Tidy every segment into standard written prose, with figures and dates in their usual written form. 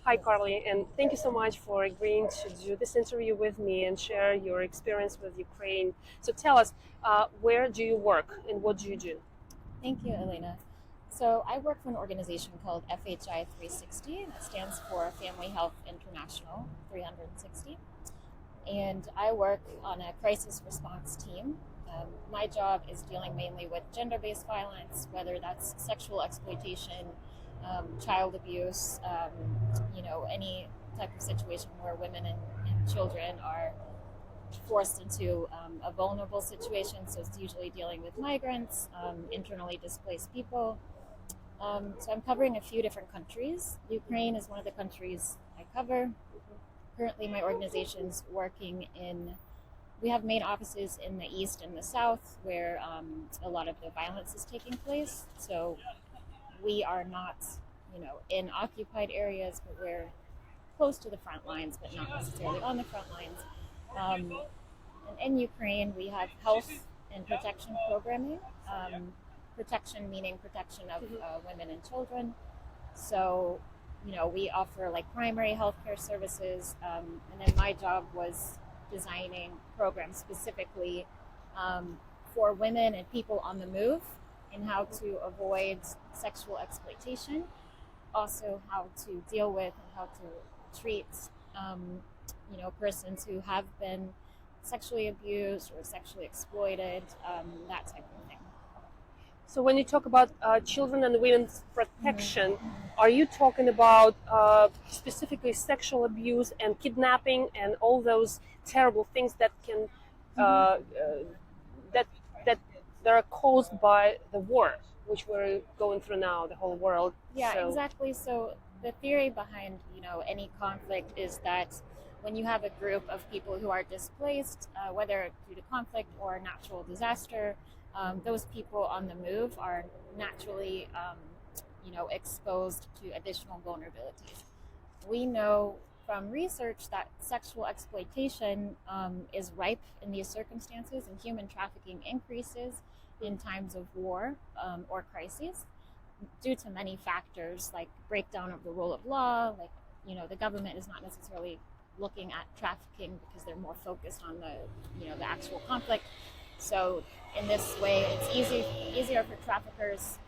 Hi, Carly, and thank you so much for agreeing to do this interview with me and share your experience with Ukraine. So tell us, where do you work and what do you do? Thank you, Elena. So I work for an organization called FHI 360. That stands for Family Health International 360. And I work on a crisis response team. My job is dealing mainly with gender-based violence, whether that's sexual exploitation, child abuse, any type of situation where women and children are forced into a vulnerable situation. So it's usually dealing with migrants, internally displaced people. So I'm covering a few different countries. Ukraine is one of the countries I cover. Currently, my organization's working we have main offices in the east and the south where a lot of the violence is taking place. So we are not, in occupied areas, but we're close to the front lines, but not necessarily on the front lines. Um, and in Ukraine, we have health and protection programming. Protection meaning protection of women and children. So, we offer like primary healthcare services. And then my job was designing programs specifically for women and people on the move and how to avoid sexual exploitation, also how to deal with and how to treat persons who have been sexually abused or sexually exploited, that type of thing. So when you talk about children and women's protection, are you talking about specifically sexual abuse and kidnapping and all those terrible things that can that that that are caused by the war, which we're going through now, the whole world? Yeah, So exactly. So the theory behind any conflict is that when you have a group of people who are displaced, whether due to conflict or natural disaster, those people on the move are naturally exposed to additional vulnerabilities. We know from research that sexual exploitation is ripe in these circumstances, and human trafficking increases in times of war or crises due to many factors like breakdown of the rule of law. Like, the government is not necessarily looking at trafficking because they're more focused on the actual conflict. So in this way, it's easier for traffickers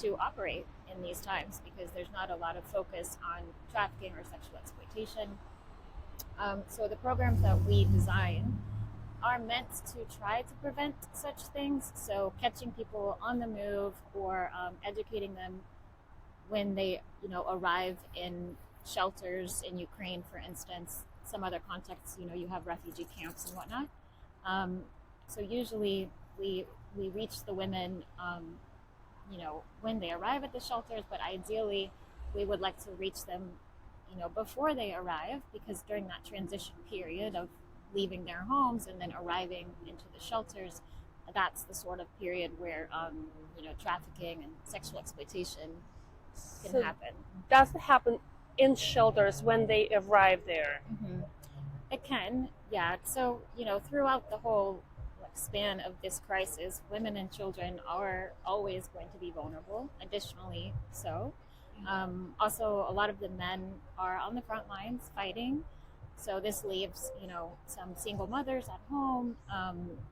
to operate in these times because there's not a lot of focus on trafficking or sexual exploitation. So the programs that we design are meant to try to prevent such things. So catching people on the move or educating them when they, arrive in shelters in Ukraine, for instance. Some other contexts, you have refugee camps and whatnot. Um, so usually we reach the women, when they arrive at the shelters, but ideally we would like to reach them, before they arrive, because during that transition period of leaving their homes and then arriving into the shelters, that's the sort of period where, trafficking and sexual exploitation can so happen. does it happen in shelters when they arrive there? Mm-hmm. It can, yeah. So, throughout the whole span of this crisis, women and children are always going to be vulnerable, additionally, so. Also, a lot of the men are on the front lines fighting. So, this leaves, some single mothers at home,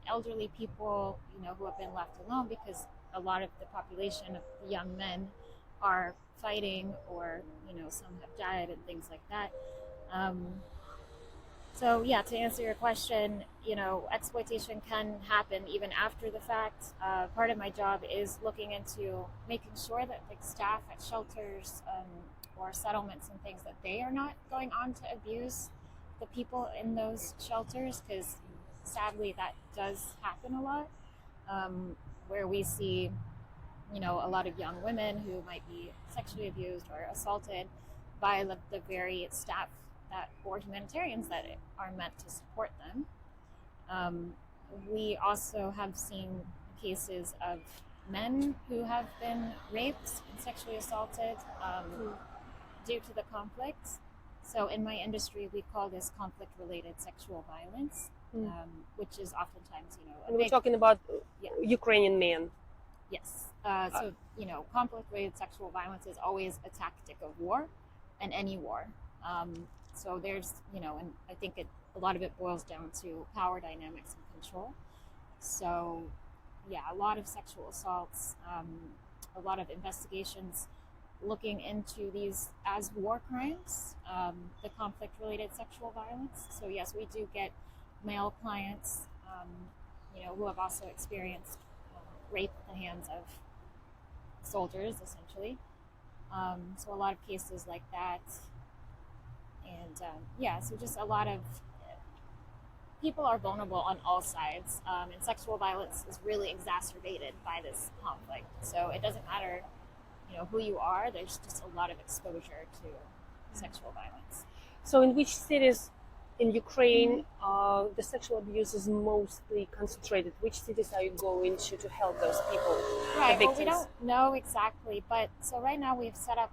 elderly people, who have been left alone because a lot of the population of young men are fighting or, some have died and things like that. Um, so yeah, to answer your question, exploitation can happen even after the fact. Part of my job is looking into making sure that like staff at shelters or settlements and things that they are not going on to abuse the people in those shelters, because sadly that does happen a lot, where we see a lot of young women who might be sexually abused or assaulted by the very staff that or humanitarians that are meant to support them. Um, we also have seen cases of men who have been raped and sexually assaulted due to the conflict. So in my industry, we call this conflict-related sexual violence, which is oftentimes, And we're talking about yeah. Ukrainian men. Yes. So, conflict related sexual violence is always a tactic of war. and any war. So there's, and I think a lot of it boils down to power dynamics and control. So, yeah, a lot of sexual assaults, a lot of investigations looking into these as war crimes, the conflict-related sexual violence. So yes, we do get male clients, who have also experienced rape at the hands of soldiers, essentially. So a lot of cases like that, and so just a lot of people are vulnerable on all sides, and sexual violence is really exacerbated by this conflict. So it doesn't matter, who you are. There's just a lot of exposure to sexual violence. So in which cities in Ukraine the sexual abuse is mostly concentrated? Which cities are you going to help those people, Right. the Well, we victims? don't know exactly, but so right now we've set up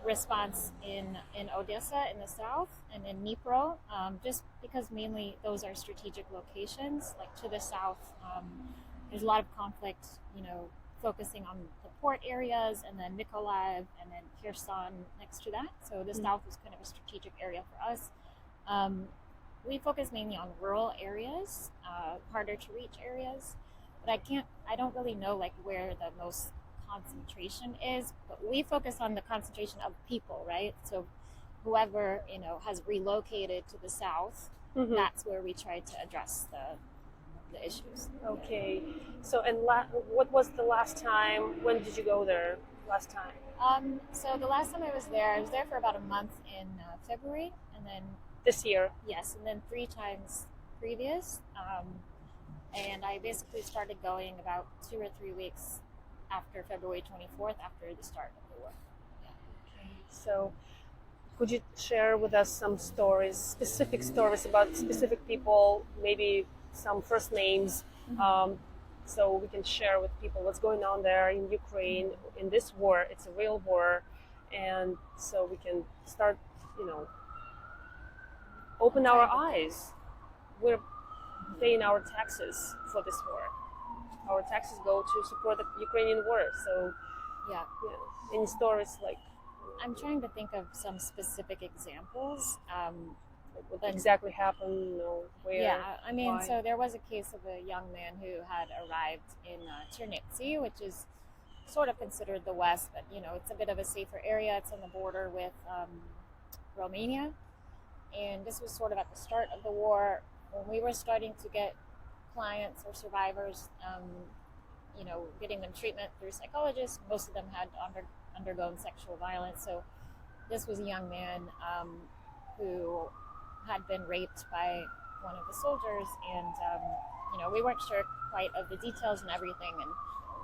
response in Odessa in the south and in Dnipro, just because mainly those are strategic locations. Like to the south, there's a lot of conflict, focusing on the port areas, and then Mykolaiv and then Kherson next to that. So the south is kind of a strategic area for us. We focus mainly on rural areas, harder to reach areas, but I don't really know like where the most concentration is, but we focus on the concentration of people, right? So whoever, has relocated to the south, that's where we try to address the issues. Okay. So what was the last time? When did you go there last time? So the last time I was there for about a month in February, and then This year. yes, and then 3 times previous. And I basically started going about 2 or 3 weeks after February 24th, after the start of the war. So could you share with us some stories, specific stories about specific people, maybe some first names, so we can share with people what's going on there in Ukraine in this war? It's a real war, and so we can start, open our eyes. We're paying our taxes for this war. Our taxes go to support the Ukrainian war. So, Yeah. any stories like I'm trying to think of some specific examples. what exactly happened, where? Yeah, I mean, why? so there was a case of a young man who had arrived in Chernivtsi, which is sort of considered the West, but it's a bit of a safer area. It's on the border with Romania, and this was sort of at the start of the war when we were starting to get clients or survivors, getting them treatment through psychologists. Most of them had undergone sexual violence, so this was a young man who had been raped by one of the soldiers, and we weren't sure quite of the details and everything, and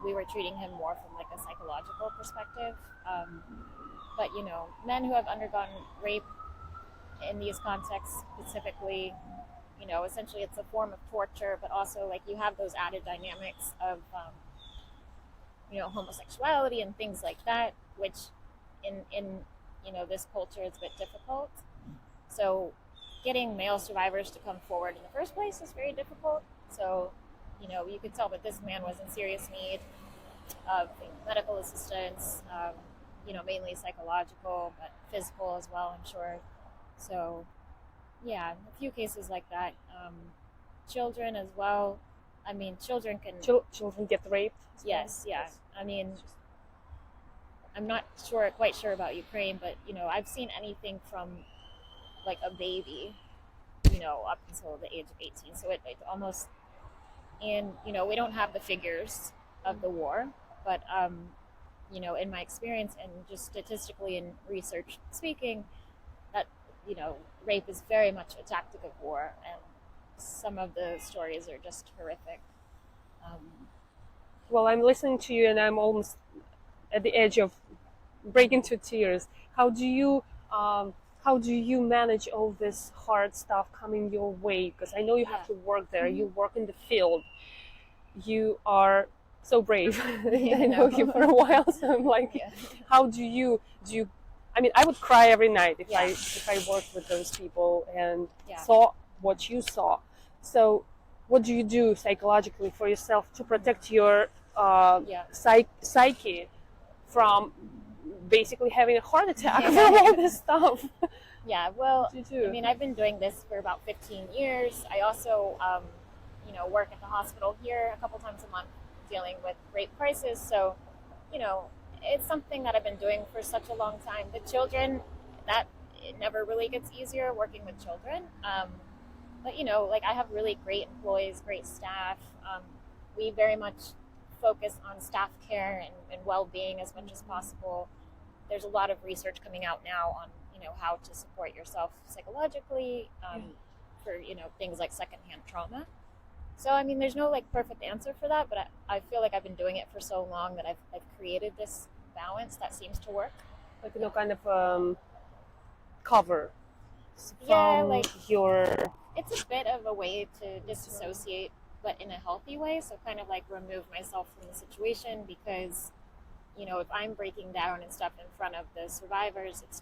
we were treating him more from like a psychological perspective. But men who have undergone rape in these contexts specifically, essentially it's a form of torture, but also like you have those added dynamics of homosexuality and things like that, which in this culture is a bit difficult. So getting male survivors to come forward in the first place is very difficult. So you could tell that this man was in serious need of medical assistance, mainly psychological, but physical as well, I'm sure. So yeah, a few cases like that. Children as well. I mean, children can. Children get raped? Yes, yeah. I mean, I'm not quite sure about Ukraine, but I've seen anything from like a baby, up until the age of 18. So it almost, and we don't have the figures of the war, but in my experience and just statistically in research speaking, that rape is very much a tactic of war, and some of the stories are just horrific. Well, I'm listening to you and I'm almost at the edge of breaking into tears. How do you manage all this hard stuff coming your way? Because I know you have to work there. You work in the field. You are so brave. I know you for a while, so I'm like, how do you? I mean, I would cry every night if I worked with those people and saw what you saw. So, what do you do psychologically for yourself to protect your psyche from basically having a heart attack from all this stuff. Yeah, well, You too. I mean, I've been doing this for about 15 years. I also, work at the hospital here a couple times a month dealing with rape crisis. So, it's something that I've been doing for such a long time. The children, that it never really gets easier working with children. But, like I have really great employees, great staff. We very much focus on staff care and well-being as much as possible. There's a lot of research coming out now on how to support yourself psychologically for things like secondhand trauma. So I mean, there's no like perfect answer for that, but I feel like I've been doing it for so long that I've created this balance that seems to work. Like kind of cover from Yeah, like your. it's a bit of a way to disassociate, but in a healthy way. So kind of like remove myself from the situation because if I'm breaking down and stuff in front of the survivors, it's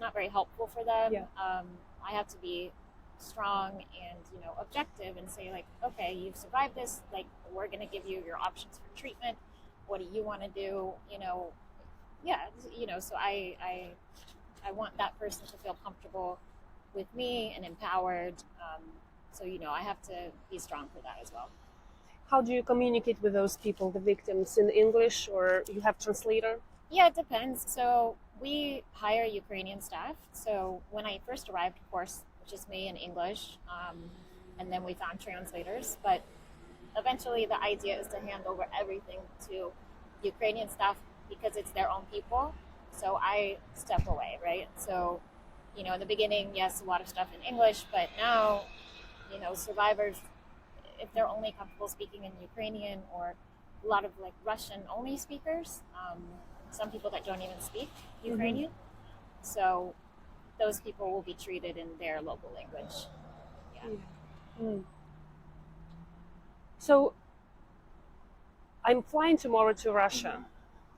not very helpful for them. Yeah. I have to be strong and objective and say like, okay, you've survived this. Like, we're going to give you your options for treatment. What do you want to do? So I want that person to feel comfortable with me and empowered. So I have to be strong for that as well. How do you communicate with those people, the victims, in English, or you have translator? Yeah, it depends. So we hire Ukrainian staff. So when I first arrived, of course, just me in English, and then we found translators. But eventually the idea is to hand over everything to Ukrainian staff because it's their own people. So I step away, right? So, in the beginning, yes, a lot of stuff in English, but now, survivors, if they're only comfortable speaking in Ukrainian or a lot of like Russian only speakers, some people that don't even speak Ukrainian. So those people will be treated in their local language. Yeah. So I'm flying tomorrow to Russia,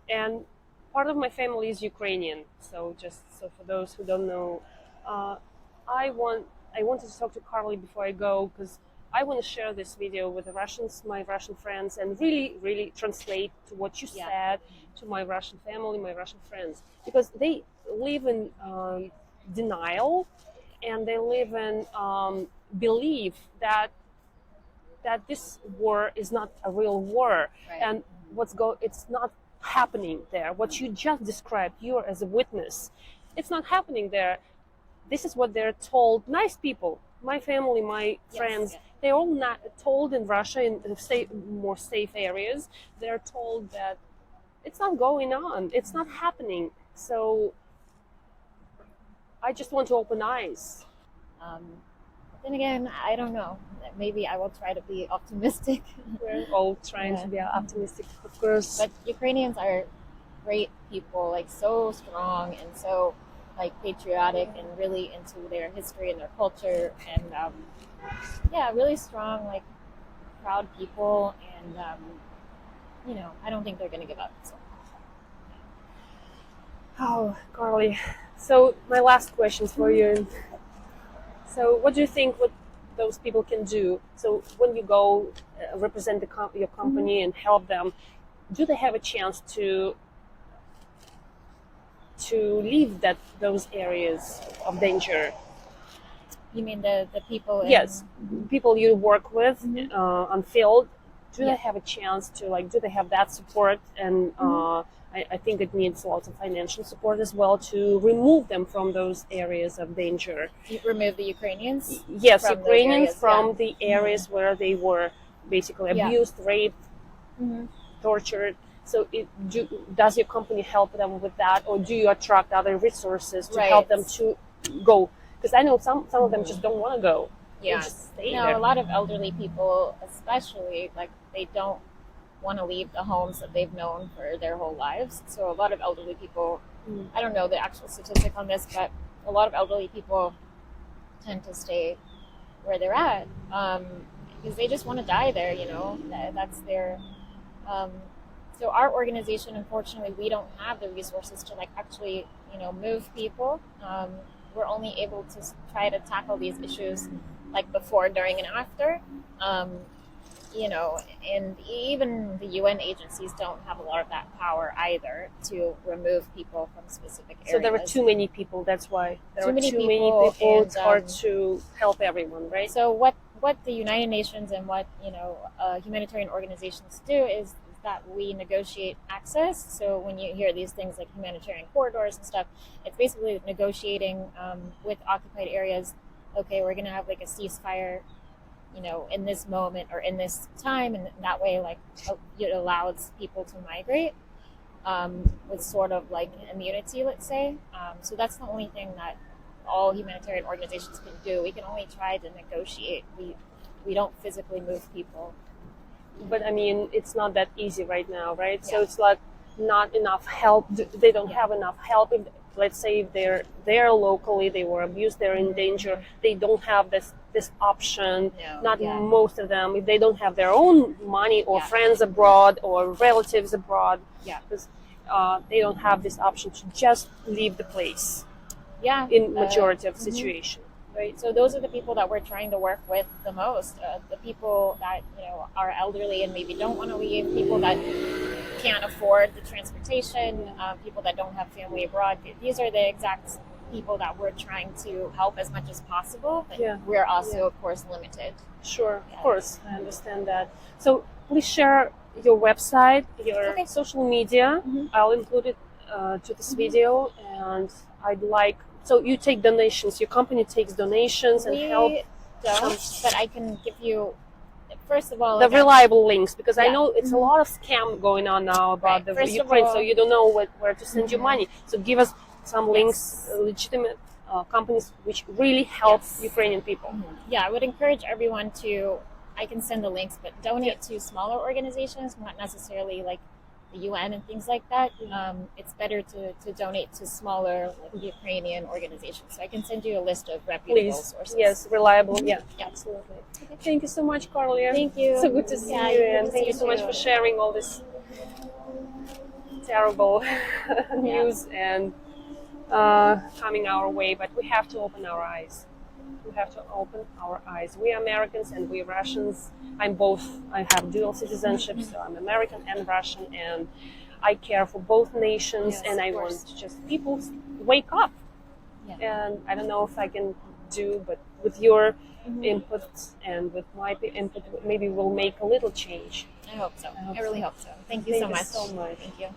and part of my family is Ukrainian. So for those who don't know, I wanted to talk to Carly before I go because I want to share this video with the Russians, my Russian friends, and really, really translate to what you said to my Russian family, my Russian friends, because they live in denial, and they live in belief that this war is not a real war, Right. and it's not happening there. What you just described, you as a witness, it's not happening there. This is what they're told. Nice people, my family, my friends, Yes. they're all not told in Russia, in more safe areas. They're told that it's not going on, it's not happening. So I just want to open eyes. Then again, I don't know. Maybe I will try to be optimistic. We're all trying to be optimistic, of course. But Ukrainians are great people, like so strong and so like patriotic and really into their history and their culture, and really strong, like proud people, and I don't think they're gonna give up. So. Oh, Carly. So my last questions for you. So what do you think what those people can do? So when you go represent your company and help them, do they have a chance to leave those areas of danger? You mean the people? Yes, people you work with on field. Do Yeah. they have a chance to do they have that support? And I think it needs lots of financial support as well to remove them from those areas of danger. You remove the Ukrainians? Yes, From those Ukrainians areas, from yeah. the areas where they were basically Yeah. abused, raped, tortured. So does your company help them with that, or do you attract other resources to Right. help them to go? Because I know some of them just don't want to go. They Yeah. just stay No, there. a lot of elderly people, especially, like they don't want to leave the homes that they've known for their whole lives. So a lot of elderly people, I don't know the actual statistic on this, but a lot of elderly people tend to stay where they're at because they just want to die there. That's their. So our organization, unfortunately, we don't have the resources to actually move people. We're only able to try to tackle these issues before, during, and after. you know, and even the UN agencies don't have a lot of that power either to remove people from specific areas. So there are too many people. That's why there Too are many too many people, people. and, It's hard to help everyone, right? So what the United Nations and what humanitarian organizations do is that we negotiate access. So when you hear these things like humanitarian corridors and stuff, it's basically negotiating with occupied areas. Okay, we're going to have like a ceasefire, you know, in this moment or in this time, and that way, like, it allows people to migrate with sort of like immunity, let's say. So that's the only thing that all humanitarian organizations can do. We can only try to negotiate. We don't physically move people. But I mean, it's not that easy right now, right? So Yeah. it's like not enough help. They don't Yeah. have enough help. If, let's say if they're there locally, they were abused, they're in danger. They don't have this option. No, Not yeah. most of them. If they don't have their own money or Yeah. friends abroad or relatives abroad, Yeah. because they don't have this option to just leave the place. Yeah. In majority of Mhm. situation, right? So those are the people that we're trying to work with the most. The people that, you know, are elderly and maybe don't want to leave. People that can't afford the transportation. People that don't have family abroad. These are the exact people that we're trying to help as much as possible. But Yeah. we're also, Yeah. of course, limited. Sure, Yeah. of course, I understand that. So please share your website, your Okay. social media. Mhm. I'll include it to this video, and I'd like. So you take donations. Your company takes donations and help We don't, but I can give you. First of all, the again, reliable links, because I Yeah. know it's a Mhm. lot of scam going on now about Right. the First of Ukraine. So all- you don't know where to send your Mhm. money. So give us some links, Yes. legitimate companies which really help Yes. Ukrainian people. Yeah, I would encourage everyone to. I can send the links, but donate to smaller organizations, not necessarily like the UN and things like that. It's better to donate to smaller, like, Ukrainian organizations. So I can send you a list of reputable Please, sources. yes, reliable. Yeah, Yeah. absolutely. Thank you so much, Carlia. Thank you. So good to see Yeah, you, good and to thank see you so much too. for sharing all this terrible news and coming our way. But we have to open our eyes. We have to open our eyes. We are Americans and we Russians. I'm both. I have dual citizenship, so I'm American and Russian, and I care for both nations. Yes, and I of want course. just people wake up. Yeah. And I don't know if I can do, but with your Mhm. input and with my input, maybe we'll make a little change. I hope so. I hope I really so. hope so. Thank you so Thank you much. so much. Thank you.